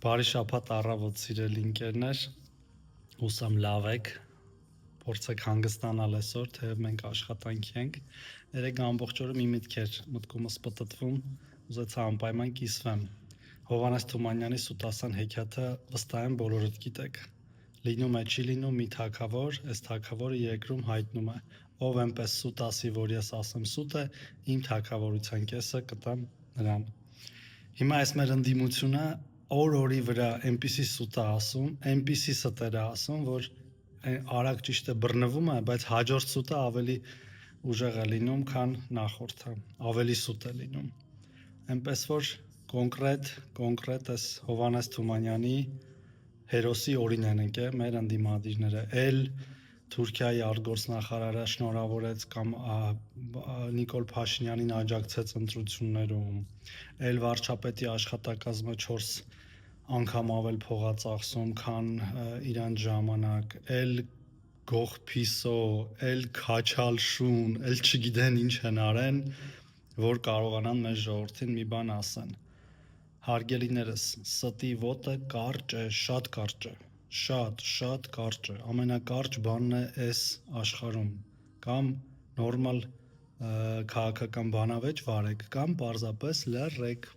Բարի շաբաթ առավոտ սիրելի ընկերներ, հուսամ լավ եք, փորձեք հանգստանալ այսօր, թեև մենք աշխատանքի ենք։ Երեկ ամբողջ օրը մի միտք էր մտքումս պտտվում, ուզեցա անպայման կիսվեմ։ Հովհաննես Թումանյանի Սուտասան հեքիաթը վստահ եմ բոլորդ գիտեք։ Լինում է, չի լինում մի թագավոր, այս թագավորը երկրում հայտնում է. ով այնպես սուտ ասի, որ ես ասեմ սուտ է, իմ թագավորության կեսը կտամ նրան։ Հիմա այս մեր ընդդիմությունը օր-օրի վրա այնպիսի սուտ է ասում, այնպիսի ստեր է ասում, որ արագ ճիշտ է բռնվում է, բայց հաջորդ սուտը ավելի ուժեղ է լինում, քան նախորդը, ավելի սուտ է լինում։ Այնպես որ կոնկրետ այս Հովհաննես Թումանյանի հերոսի օրինեն ենք մեր ընդդիմադիրները, Թուրքիայի արտգործնախարարը շնորհավորեց կամ Նիկոլ Փաշինյանին աջակցեց ընտրություններում, վարչապետի աշխատակազմը 4 անգամ ավել փող է ծախսում, քան իրան ժամանակ, գող փիսո, քաչալ շուն, չգիտեն ինչ են արեն, որ կարողանան մեր ժողովրդին մի բան ասեն։ Հարգելիներս, ստի ոտը կարճ է, շատ կարճ է, շատ կարճ է, ամենակարճ բանն է այս աշխարհում, կամ նորմալ քաղաքական բանավեճ վարեք, կամ պարզապես լռեք,